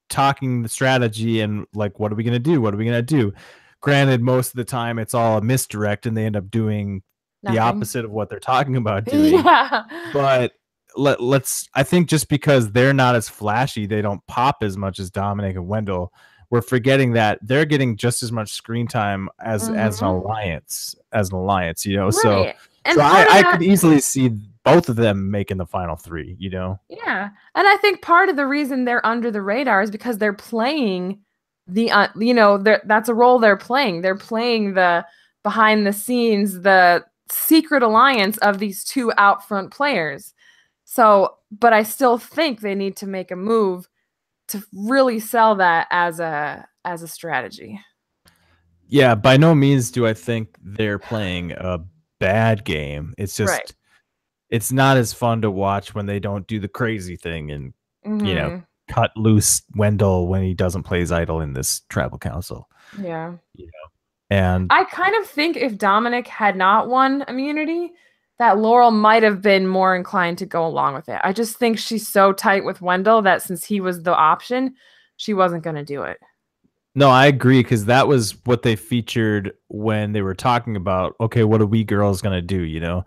talking the strategy and like, what are we gonna do? What are we gonna do? Granted, most of the time it's all a misdirect and they end up doing Nothing. the opposite of what they're talking about doing. Yeah. But let's I think just because they're not as flashy, they don't pop as much as Dominic and Wendell. We're forgetting that they're getting just as much screen time as an alliance, you know. Right. So And so part of I that, could easily see both of them making the final three, you know. yeah. And I think part of the reason they're under the radar is because they're playing the you know, that's a role they're playing. They're playing the behind the scenes, the secret alliance of these two out front players. So, but I still think they need to make a move to really sell that as a strategy. Yeah, by no means do I think they're playing a bad game. It's just Right. it's not as fun to watch when they don't do the crazy thing and you know Mhm. cut loose Wendell when he doesn't play his idol in this tribal council. Yeah. You know, and I kind of think if Dominic had not won immunity, that Laurel might have been more inclined to go along with it. I just think she's so tight with Wendell that since he was the option, she wasn't going to do it. no, I agree because that was what they featured when they were talking about. Okay, what are we girls gonna do? You know,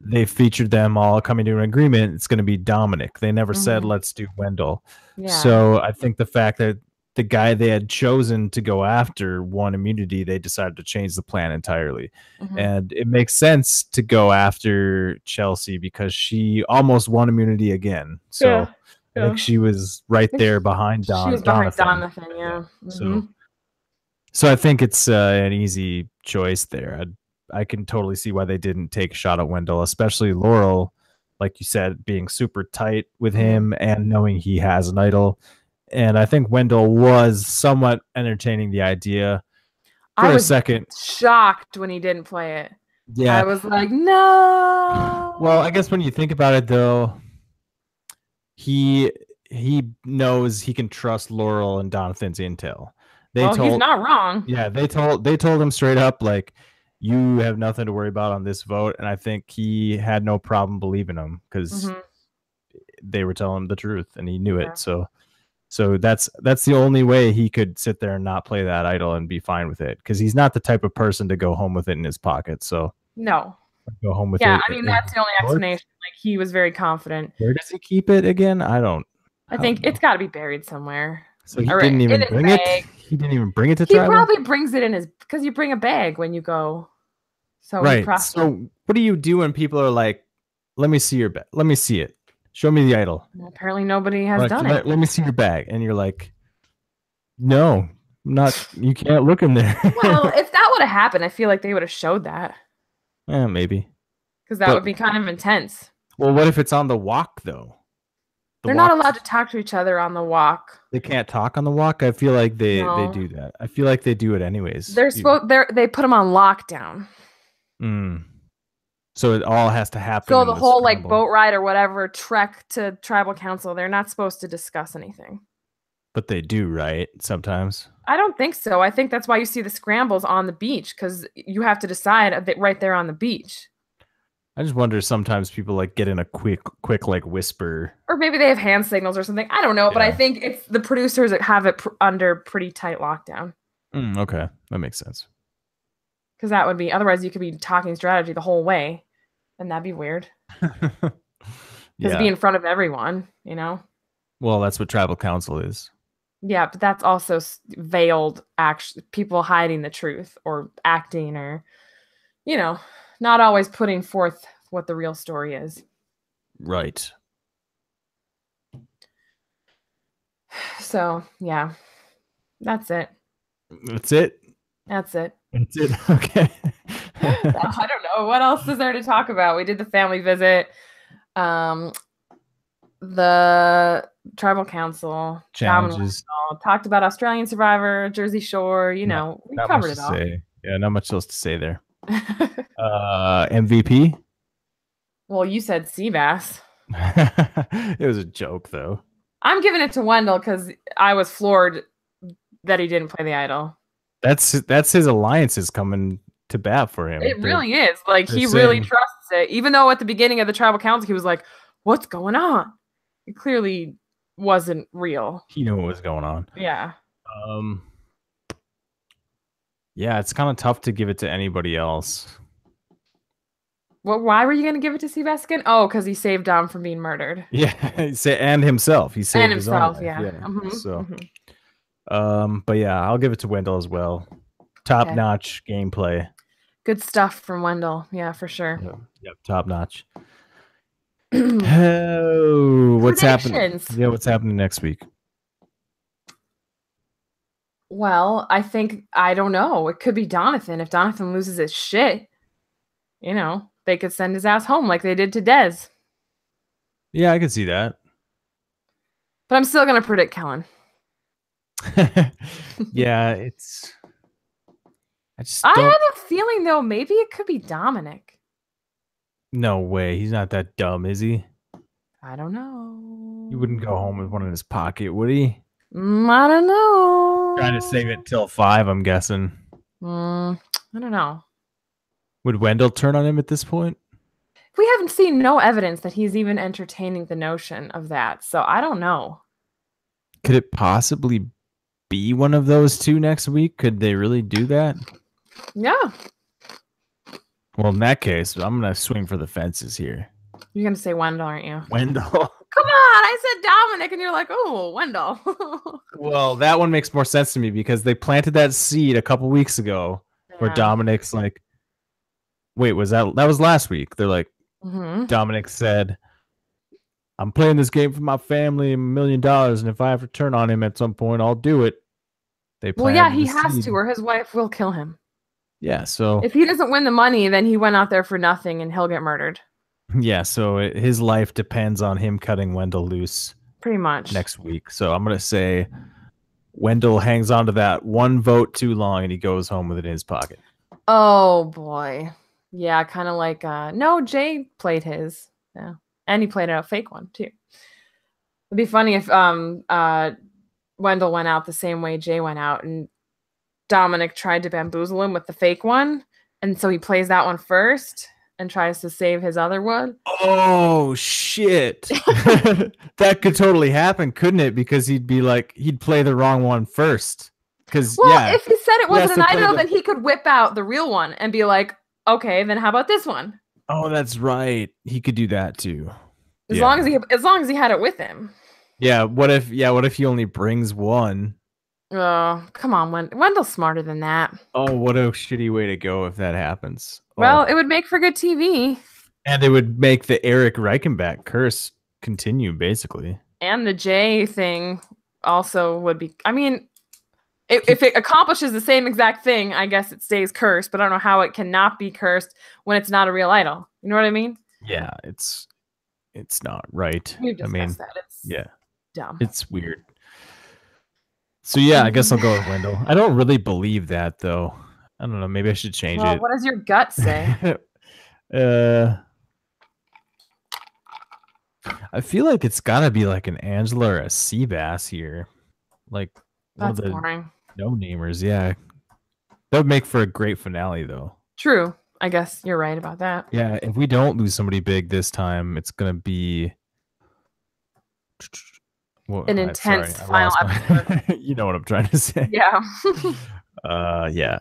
they featured them all coming to an agreement. It's going to be Dominic. They never said Mhm. let's do Wendell. Yeah. So I think the fact that the guy they had chosen to go after won immunity, they decided to change the plan entirely. Mhm. And it makes sense to go after Chelsea because she almost won immunity again. So Yeah. I think she was right there behind She was behind Donovan. Donovan, yeah. So so I think it's an easy choice there. I can totally see why they didn't take a shot at Wendell, especially Laurel, like you said, being super tight with him and knowing he has an idol. And I think Wendell was somewhat entertaining the idea for I a was second. shocked when he didn't play it. Yeah. I was like, no. Well, I guess when you think about it, though, he knows he can trust Laurel and Donathan's intel. He's not wrong. Yeah, they told him straight up like, you have nothing to worry about on this vote, and I think he had no problem believing them because they were telling him the truth and he knew it. So that's the only way he could sit there and not play that idol and be fine with it because he's not the type of person to go home with it in his pocket. So no, go home with it. Yeah, I mean that's the only explanation. Like he was very confident. Where does he keep it again? I think it's got to be buried somewhere. So he didn't even bring it. He didn't even bring it to He tribal? probably brings it in his because you bring a bag when you go. So right. So what do you do when people are like, "Let me see your bag. Let me see it. Show me the idol." Well, apparently nobody has done it. Let me see your bag, and you're like, "No, not. You can't look in there." Well, if that would have happened, I feel like they would have showed that. Maybe. Because that would be kind of intense. Well, what if it's on the walk though? The They're not walk. allowed to talk to each other on the walk. They can't talk on the walk. I feel like they No. do that. I feel like they do it anyways. They put them on lockdown. Mm. So it all has to happen So in the the whole like scramble. boat ride or whatever trek to tribal council, they're not supposed to discuss anything. But they do, right? Sometimes. I don't think so. I think that's why you see the scrambles on the beach, because you have to decide right there on the beach. I just wonder sometimes people like get in a quick like whisper. Or maybe they have hand signals or something. I don't know, but I Yeah. think it's the producers that have it under pretty tight lockdown. Okay, that makes sense. Because that would be, otherwise you could be talking strategy the whole way, and that'd be weird. Because Yeah. be in front of everyone, you know? Well, that's what tribal council is. Yeah, but that's also veiled people hiding the truth or acting or, you know, not always putting forth what the real story is. Right. So, yeah, that's it. That's it. That's it. That's it. Okay. I don't know. What else is there to talk about? We did the family visit, the tribal council, Challenges. talked about Australian Survivor, Jersey Shore, we Not covered much it to all. say. Yeah, not much else to say there. MVP? Well, you said Seabass. It was a joke though. I'm giving it to Wendell because I was floored that he didn't play the idol. That's his alliances coming to bat for him. It really is. Like, he really trusts it. Even though at the beginning of the tribal council, he was like, what's going on? It clearly wasn't real. He knew what was going on. Yeah. Yeah, it's kind of tough to give it to anybody else. Well, why were you going to give it to Seabass? Oh, because he saved Dom from being murdered. Yeah, and himself. He saved himself, his own life. yeah. Mm-hmm, so, but yeah, I'll give it to Wendell as well. Top-notch gameplay. Good stuff from Wendell. Yeah, for sure. Yep, top-notch. Oh, what's happening? Yeah, what's happening next week? Well, I don't know. It could be Donathan. If Donathan loses his shit, they could send his ass home like they did to Dez. Yeah, I can see that. But I'm still going to predict Kellen. Yeah, I have a feeling, though, maybe it could be Dominic. No way. He's not that dumb, is he? I don't know. He wouldn't go home with one in his pocket, would he? I don't know. Trying to save it till 5, I'm guessing. I don't know. Would Wendell turn on him at this point? We haven't seen no evidence that he's even entertaining the notion of that, so I don't know. Could it possibly be one of those two next week? Could they really do that? Yeah. Well, in that case, I'm going to swing for the fences here. You're going to say Wendell, aren't you? Wendell. Come on, I said Dominic, and you're like, oh, Wendell. Well, that one makes more sense to me because they planted that seed a couple weeks ago where Dominic's like, wait, that was last week. They're like, Dominic said, I'm playing this game for my family, $1 million, and if I have to turn on him at some point, I'll do it. Well, yeah, he has to, or his wife will kill him. Yeah, so if he doesn't win the money, then he went out there for nothing and he'll get murdered. Yeah, so his life depends on him cutting Wendell loose. Pretty much. Next week. So I'm going to say Wendell hangs on to that one vote too long and he goes home with it in his pocket. Oh, boy. Yeah, kind of like, no, Jay played his. Yeah. And he played a fake one, too. It'd be funny if Wendell went out the same way Jay went out and Dominic tried to bamboozle him with the fake one. And so he plays that one first and tries to save his other one. Oh, shit. That could totally happen, couldn't it? Because he'd play the wrong one first. Because, if he said it wasn't an idol, then he could whip out the real one and be like, okay, then how about this one? Oh, that's right. He could do that too. As long as he had it with him. Yeah. What if he only brings one? Oh, come on, Wendell's smarter than that. Oh, what a shitty way to go if that happens. Well, it would make for good TV. And it would make the Eric Reichenbach curse continue, basically. And the Jay thing also would be... I mean, if it accomplishes the same exact thing, I guess it stays cursed, but I don't know how it cannot be cursed when it's not a real idol. You know what I mean? Yeah, it's not right. We've discussed that. Yeah, dumb. it's weird. So yeah, I guess I'll go with Wendell. I don't really believe that though. I don't know. Maybe I should change Well, it. what does your gut say? I feel like it's gotta be like an Angela or a Seabass here, like one of That's the boring. no-namers. Yeah, that would make for a great finale though. True. I guess you're right about that. Yeah, if we don't lose somebody big this time, it's gonna be An intense final episode. You know what I'm trying to say. Yeah. Yeah.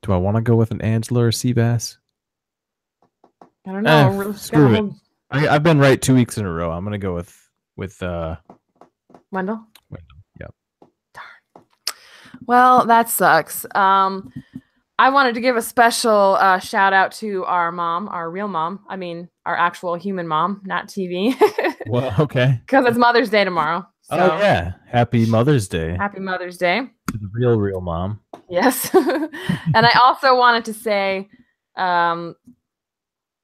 Do I want to go with an Angela or Seabass? I don't know. Screw it. I've been right 2 weeks in a row. I'm gonna go with Wendell. Wendell. Yep. Darn. Well, that sucks. I wanted to give a special shout out to our mom, our real mom. I mean, our actual human mom, not TV. Well, okay. Because it's Mother's Day tomorrow. So. Oh yeah, Happy Mother's Day. Happy Mother's Day. To the real mom. Yes. And I also wanted to say,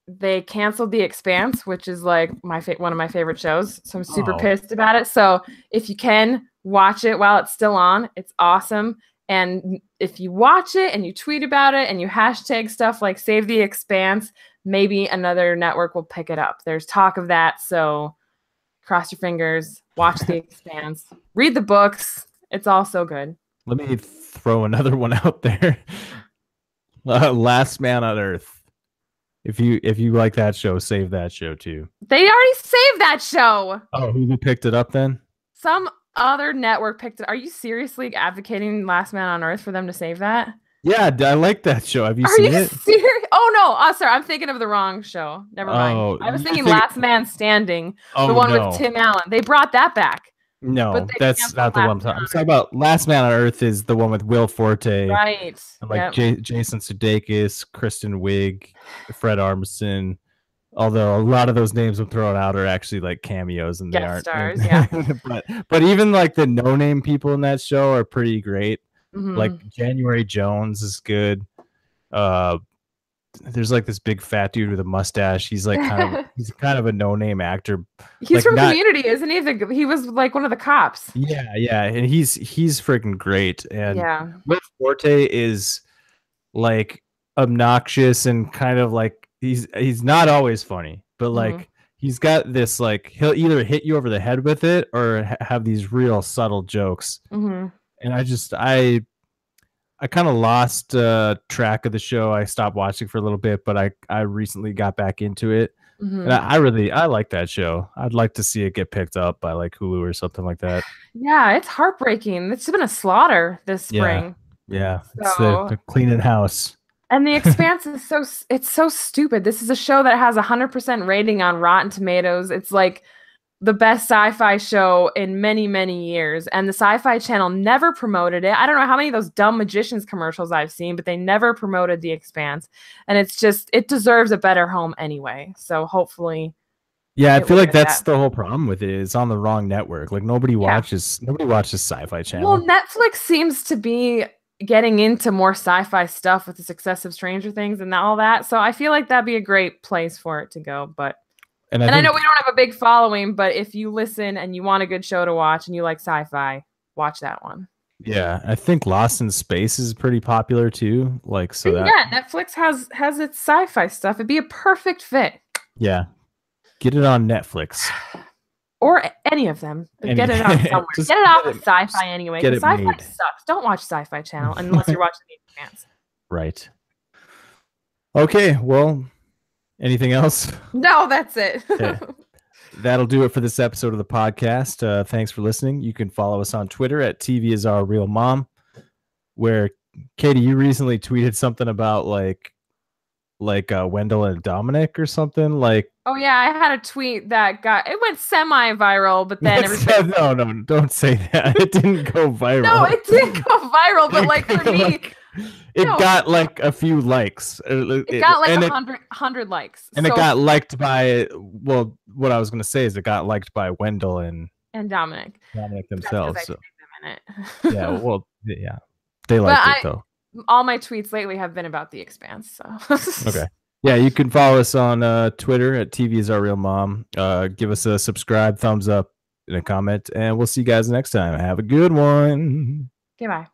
they canceled The Expanse, which is like one of my favorite shows. So I'm super pissed about it. So if you can watch it while it's still on, it's awesome. And if you watch it and you tweet about it and you hashtag stuff like Save the Expanse, maybe another network will pick it up. There's talk of that. So cross your fingers, watch The Expanse, read the books. It's all so good. Let me throw another one out there. Last Man on Earth. If you like that show, save that show too. They already saved that show. Oh, who picked it up then? Some other network picked it. Are you seriously advocating Last Man on Earth for them to save that? Yeah, I like that show. Have you seen it? Serious? Oh no, sorry, I'm thinking of the wrong show. Never mind. I was thinking Last Man Standing, the one with Tim Allen. They brought that back. No, that's not the one I'm talking about. Last Man on Earth is the one with Will Forte, right? And like Jason Sudeikis, Kristen Wiig, Fred Armisen. Although a lot of those names I'm throwing out are actually like cameos and they aren't stars. Yeah, but even like the no-name people in that show are pretty great. Mm-hmm. Like January Jones is good. There's like this big fat dude with a mustache. He's like he's kind of a no-name actor. He's like from Community, isn't he? He was like one of the cops. Yeah, and he's freaking great. And yeah, Will Forte is like obnoxious and kind of like he's not always funny, but like he's got this like he'll either hit you over the head with it or have these real subtle jokes. And I kind of lost track of the show. I stopped watching for a little bit, but I recently got back into it. And I like that show. I'd like to see it get picked up by like Hulu or something like that. Yeah, it's heartbreaking. It's been a slaughter this spring. Yeah. It's the cleaning house. And The Expanse is so stupid. This is a show that has 100% rating on Rotten Tomatoes. It's like the best sci-fi show in many, many years. And the Sci-Fi Channel never promoted it. I don't know how many of those dumb Magicians commercials I've seen, but they never promoted The Expanse. And it deserves a better home anyway. So hopefully. Yeah, I feel like that's the whole problem with it. It's on the wrong network. Like nobody watches Sci-Fi Channel. Well, Netflix seems to be getting into more sci-fi stuff with the success of Stranger Things and all that. So I feel like that'd be a great place for it to go. But And I know we don't have a big following, but if you listen and you want a good show to watch and you like sci-fi, watch that one. Yeah, I think Lost in Space is pretty popular too. Like so that Netflix has its sci-fi stuff. It'd be a perfect fit. Yeah. Get it on Netflix. Or any of them. Get it on somewhere. Get it off of sci-fi anyway. Sci-fi sucks. Don't watch Sci-Fi Channel unless you're watching The Expanse. Right. Okay, well, anything else? No, that's it. Okay. That'll do it for this episode of the podcast. Thanks for listening. You can follow us on Twitter at TV is our real mom, where Catie, you recently tweeted something about like Wendell and Dominic or something like. Oh yeah, I had a tweet that went semi-viral, but then no, don't say that. It didn't go viral. No, it didn't go viral, but like for me, it got like a few likes. It got like 100 likes, and it got liked by. Well, what I was gonna say is it got liked by Wendell and Dominic themselves. So. Yeah, well, yeah, they liked it though. All my tweets lately have been about The Expanse. So okay. Yeah, you can follow us on Twitter at TV is our real mom. Give us a subscribe, thumbs up, in a comment, and we'll see you guys next time. Have a good one. Okay, bye.